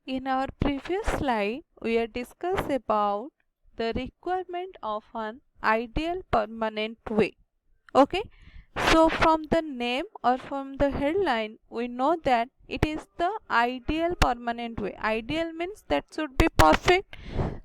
In our previous slide, we have discussed about the requirement of an ideal permanent way. Okay, so from the name or from the headline, we know that it is the ideal permanent way. Ideal means that should be perfect.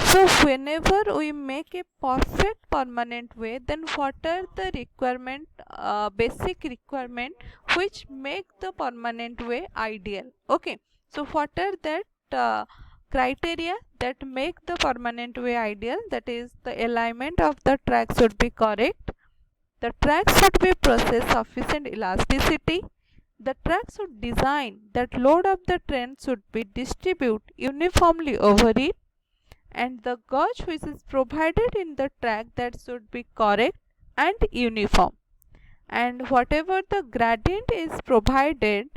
So whenever we make a perfect permanent way, then what are the requirement, basic requirement which make the permanent way ideal? Okay, so what are that criteria that make the permanent way ideal? That is, the alignment of the track should be correct. The track should be possess sufficient elasticity. The track should design that load of the train should be distributed uniformly over it, and the gauge which is provided in the track that should be correct and uniform, and whatever the gradient is provided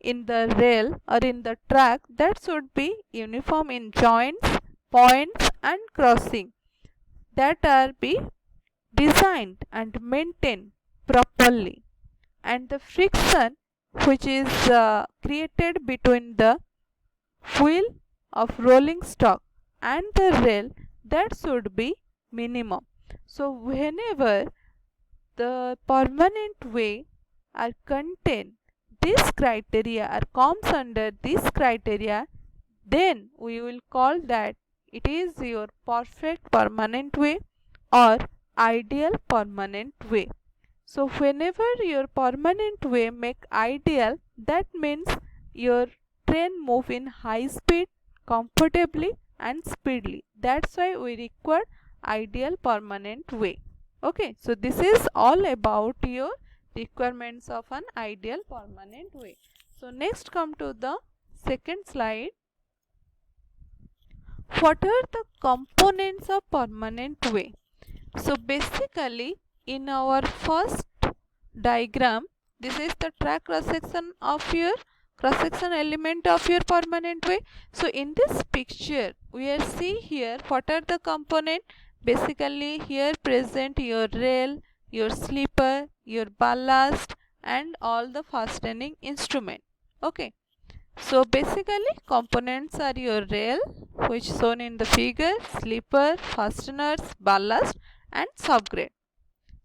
in the rail or in the track that should be uniform in joints, points and crossing that are be designed and maintained properly, and the friction which is created between the wheel of rolling stock and the rail that should be minimum. So whenever the permanent way are contained this criteria or comes under this criteria, then we will call that it is your perfect permanent way or ideal permanent way. So whenever your permanent way make ideal, that means your train move in high speed, comfortably and speedily. That's why we require ideal permanent way. Okay, so this is all about your requirements of an ideal permanent way. So next come to the second slide. What are the components of permanent way? So basically in our first diagram, this is the track cross section of your cross section element of your permanent way. So in this picture we are see here what are the component. Basically here present your rail, your sleeper, your ballast and all the fastening instrument. Okay, so basically components are your rail which shown in the figure, sleeper, fasteners, ballast and subgrade.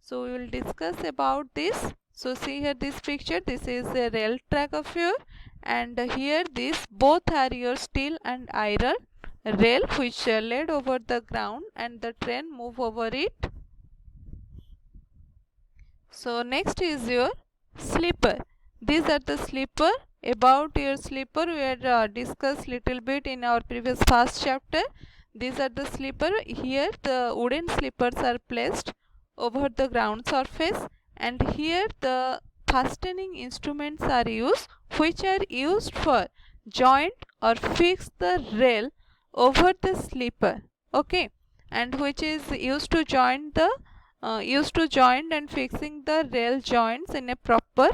So we will discuss about this. So see here this picture, this is a rail track of your, and here these both are your steel and iron rail which are laid over the ground and the train move over it. So next is your sleeper. These are the sleeper. About your sleeper we had discussed little bit in our previous first chapter. These are the sleeper. Here the wooden sleepers are placed over the ground surface, and here the fastening instruments are used which are used for joint or fix the rail over the sleeper. Okay, and which is used to join the and fixing the rail joints in a proper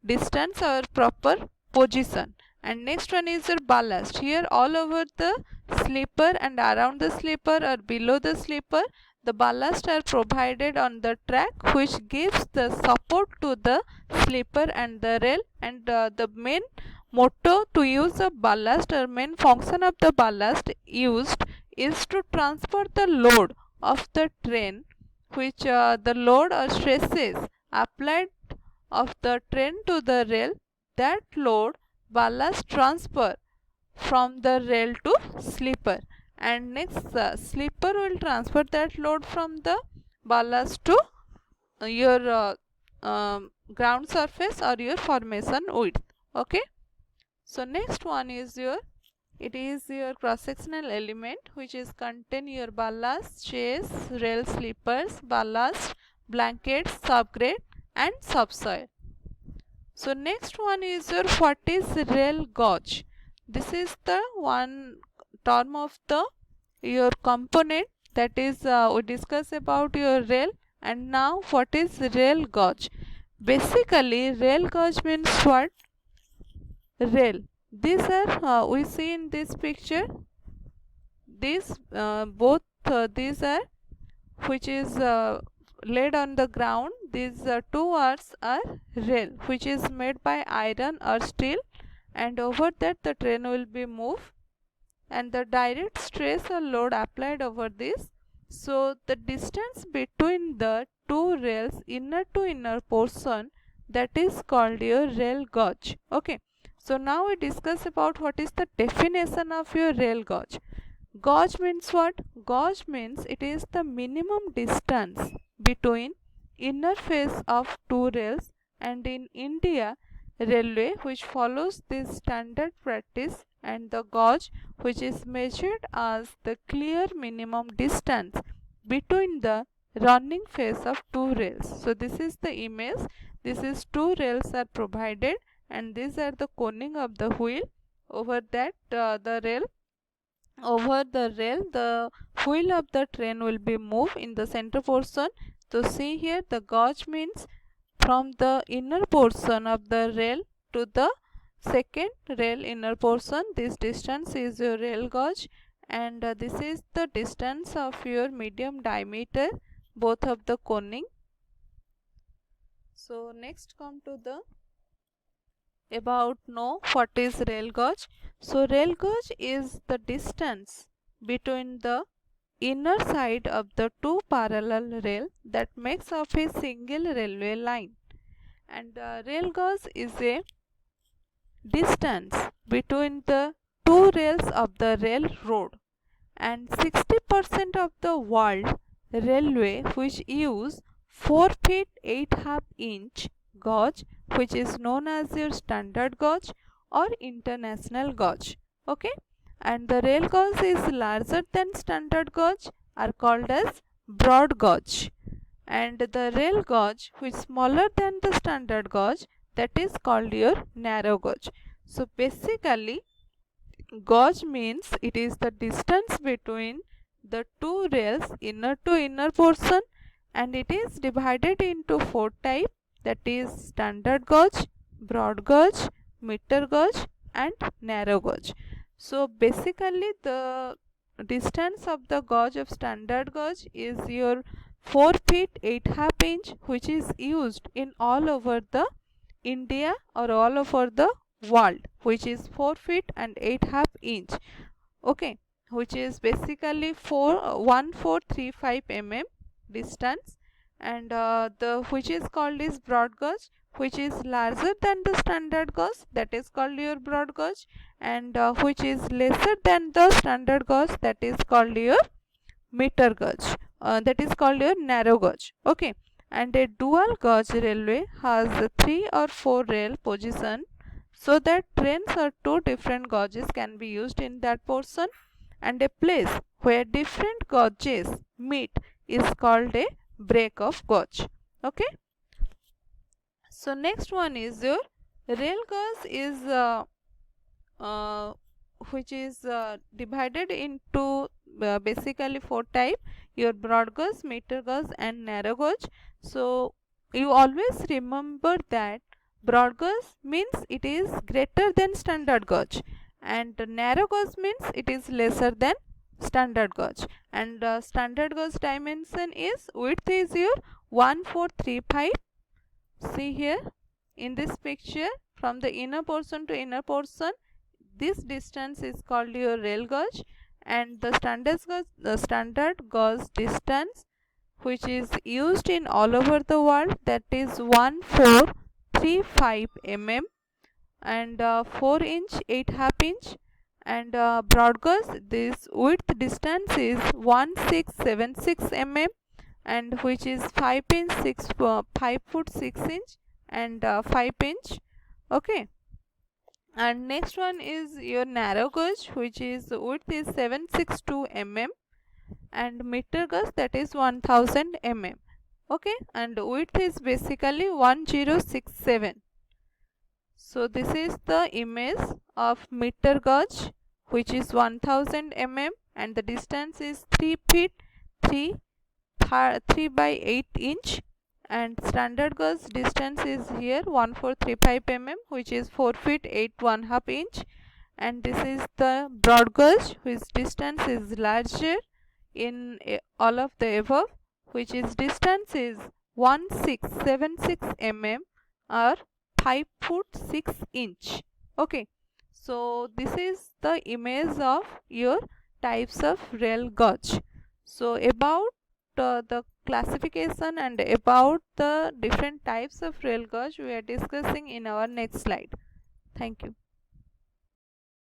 distance or proper position. And next one is your ballast. Here all over the sleeper and around the sleeper or below the sleeper, the ballast are provided on the track which gives the support to the sleeper and the rail, and the main motto to use a ballast or main function of the ballast used is to transfer the load of the train which the load or stresses applied of the train to the rail, that load ballast transfer from the rail to sleeper, and next sleeper will transfer that load from the ballast to your ground surface or your formation width. Okay, so next one is your, it is your cross sectional element which is contain your ballast, chase, rail sleepers, ballast, blankets, subgrade and subsoil. So next one is your what is rail gauge. This is the one term of the your component, that is we discuss about your rail, and now what is rail gauge. Basically rail gauge means what? Rail. These are we see in this picture. These both these are which is laid on the ground. These two bars are rail which is made by iron or steel, and over that the train will be moved. and the direct stress or load applied over this. So the distance between the two rails, inner to inner portion, that is called your rail gauge. Okay, so now we discuss about what is the definition of your rail gauge. Gauge means what? Gauge means it is the minimum distance between inner face of two rails, and in India railway which follows this standard practice, and the gauge which is measured as the clear minimum distance between the running face of two rails. So this is the image. This is two rails are provided, and these are the coning of the wheel. Over that the wheel of the train will be moved in the center portion. So see here, the gauge means from the inner portion of the rail to the second rail inner portion, this distance is your rail gauge, and this is the distance of your medium diameter, both of the coning. So next come to the about know what is rail gauge. So rail gauge is the distance between the inner side of the two parallel rail that makes up a single railway line, and rail gauge is a distance between the two rails of the railroad, and 60% of the world railway which use 4 feet 8.5 inch gauge, which is known as your standard gauge or international gauge. Okay, and the rail gauge is larger than standard gauge are called as broad gauge, and the rail gauge which is smaller than the standard gauge, that is called your narrow gauge. So basically gauge means it is the distance between the two rails inner to inner portion, and it is divided into four types, that is standard gauge, broad gauge, meter gauge and narrow gauge. So basically the distance of the gauge of standard gauge is your 4 feet 8.5 inch, which is used in all over the India or all over the world, which is 4 feet and 8.5 inch. Okay, which is basically 1435 mm distance, and the which is called is broad gauge, which is larger than the standard gauge, that is called your broad gauge, and which is lesser than the standard gauge, that is called your meter gauge, that is called your narrow gauge. Okay, and a dual gauge railway has 3 or 4 rail position, so that trains or two different gauges can be used in that portion, and a place where different gauges meet is called a break of gauge. Okay, so next one is your rail gauge is which is divided into basically four type, your broad gauge, meter gauge and narrow gauge. So you always remember that broad gauge means it is greater than standard gauge, and narrow gauge means it is lesser than standard gauge, and standard gauge dimension is width is your 1435. See here in this picture, from the inner portion to inner portion, this distance is called your rail gauge, and the standard gauge distance which is used in all over the world, that is 1435 mm, and 4 inch 8.5 inch, and broad gauge this width distance is 1676 mm, and which is 5 foot 6 inch and 5 inch. Okay, and next one is your narrow gauge, which is width is 762 mm, and meter gauge, that is 1000 mm. Okay, and width is basically 1067. So this is the image of meter gauge, which is 1000 mm, and the distance is 3 feet 3 by 8 inch, and standard gauge distance is here 1435 mm, which is 4 feet 8.5 inch, and this is the broad gauge, whose distance is larger in all of the above, which is distance is 1676 mm or 5 foot 6 inch. Okay, So this is the image of your types of rail gauge. So about the classification and about the different types of rail gauge we are discussing in our next slide. Thank you.